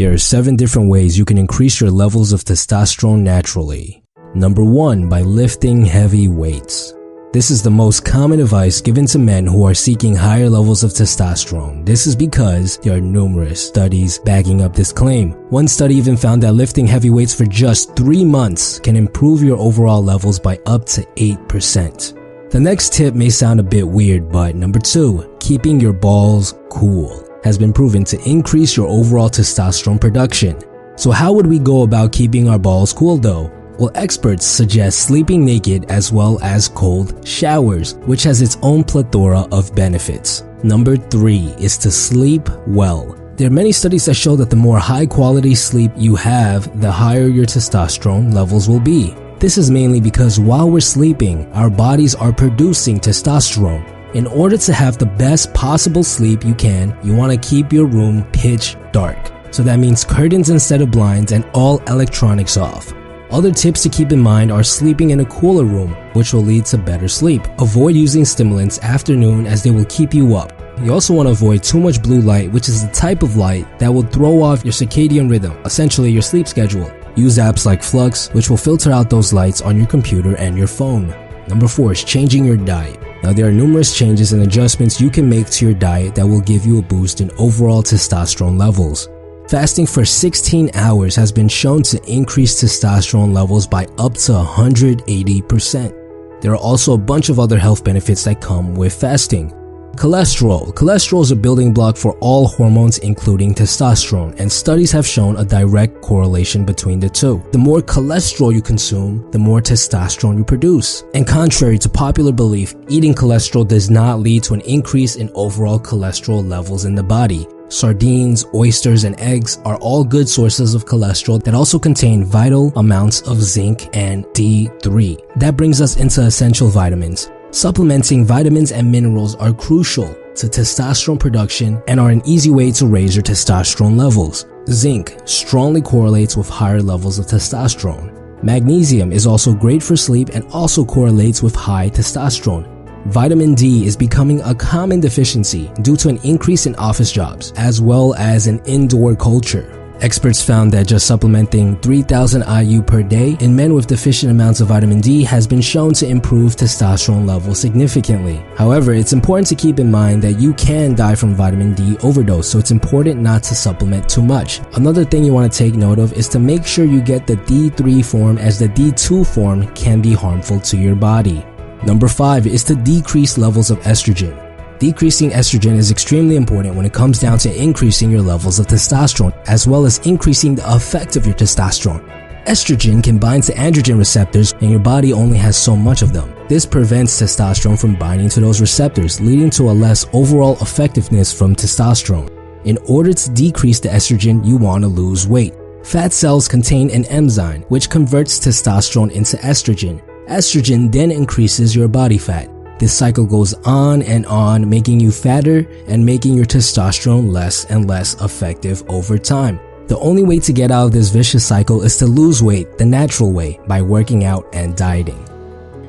Here are 7 different ways you can increase your levels of testosterone naturally. Number 1. By lifting heavy weights. This is the most common advice given to men who are seeking higher levels of testosterone. This is because there are numerous studies backing up this claim. One study even found that lifting heavy weights for just 3 months can improve your overall levels by up to 8%. The next tip may sound a bit weird, but number 2, keeping your balls cool has been proven to increase your overall testosterone production. So how would we go about keeping our balls cool though? Well, experts suggest sleeping naked as well as cold showers, which has its own plethora of benefits. Number 3 is to sleep well. There are many studies that show that the more high quality sleep you have, the higher your testosterone levels will be. This is mainly because while we're sleeping, our bodies are producing testosterone. In order to have the best possible sleep you can, you want to keep your room pitch dark. So that means curtains instead of blinds and all electronics off. Other tips to keep in mind are sleeping in a cooler room, which will lead to better sleep. Avoid using stimulants after noon as they will keep you up. You also want to avoid too much blue light, which is the type of light that will throw off your circadian rhythm, essentially your sleep schedule. Use apps like Flux, which will filter out those lights on your computer and your phone. Number 4 is changing your diet. Now there are numerous changes and adjustments you can make to your diet that will give you a boost in overall testosterone levels. Fasting for 16 hours has been shown to increase testosterone levels by up to 180%. There are also a bunch of other health benefits that come with fasting. Cholesterol. Cholesterol is a building block for all hormones including testosterone, and studies have shown a direct correlation between the two. The more cholesterol you consume, the more testosterone you produce. And contrary to popular belief, eating cholesterol does not lead to an increase in overall cholesterol levels in the body. Sardines, oysters, and eggs are all good sources of cholesterol that also contain vital amounts of zinc and D3. That brings us into essential vitamins. Supplementing vitamins and minerals are crucial to testosterone production and are an easy way to raise your testosterone levels. Zinc strongly correlates with higher levels of testosterone. Magnesium is also great for sleep and also correlates with high testosterone. Vitamin D is becoming a common deficiency due to an increase in office jobs, as well as an indoor culture. Experts found that just supplementing 3,000 IU per day in men with deficient amounts of vitamin D has been shown to improve testosterone levels significantly. However, it's important to keep in mind that you can die from vitamin D overdose, so it's important not to supplement too much. Another thing you want to take note of is to make sure you get the D3 form, as the D2 form can be harmful to your body. Number 5 is to decrease levels of estrogen. Decreasing estrogen is extremely important when it comes down to increasing your levels of testosterone, as well as increasing the effect of your testosterone. Estrogen can bind to androgen receptors, and your body only has so much of them. This prevents testosterone from binding to those receptors, leading to a less overall effectiveness from testosterone. In order to decrease the estrogen, you want to lose weight. Fat cells contain an enzyme which converts testosterone into estrogen. Estrogen then increases your body fat. This cycle goes on, making you fatter and making your testosterone less and less effective over time. The only way to get out of this vicious cycle is to lose weight the natural way, by working out and dieting.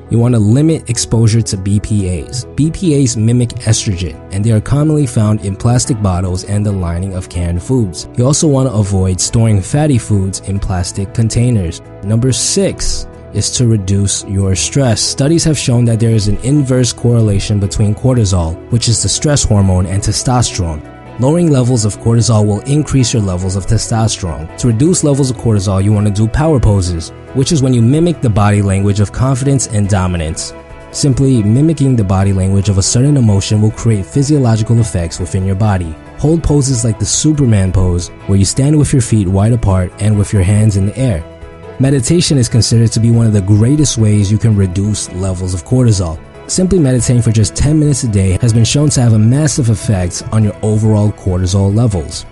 You want to limit exposure to BPAs. BPAs mimic estrogen, and they are commonly found in plastic bottles and the lining of canned foods. You also want to avoid storing fatty foods in plastic containers. Number 6 is to reduce your stress. Studies have shown that there is an inverse correlation between cortisol, which is the stress hormone, and testosterone. Lowering levels of cortisol will increase your levels of testosterone. To reduce levels of cortisol, you want to do power poses, which is when you mimic the body language of confidence and dominance. Simply mimicking the body language of a certain emotion will create physiological effects within your body. Hold poses like the Superman pose, where you stand with your feet wide apart and with your hands in the air. Meditation is considered to be one of the greatest ways you can reduce levels of cortisol. Simply meditating for just 10 minutes a day has been shown to have a massive effect on your overall cortisol levels.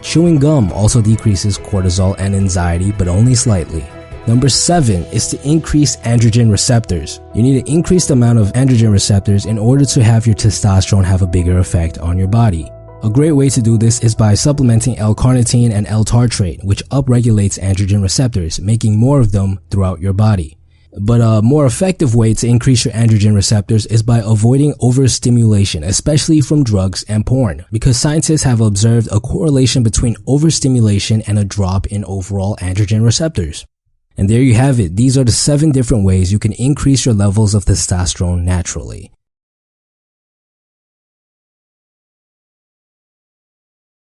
Chewing gum also decreases cortisol and anxiety, but only slightly. Number 7 is to increase androgen receptors. You need to increase the amount of androgen receptors in order to have your testosterone have a bigger effect on your body. A great way to do this is by supplementing L-carnitine and L-tartrate, which upregulates androgen receptors, making more of them throughout your body. But a more effective way to increase your androgen receptors is by avoiding overstimulation, especially from drugs and porn, because scientists have observed a correlation between overstimulation and a drop in overall androgen receptors. And there you have it. These are the 7 different ways you can increase your levels of testosterone naturally.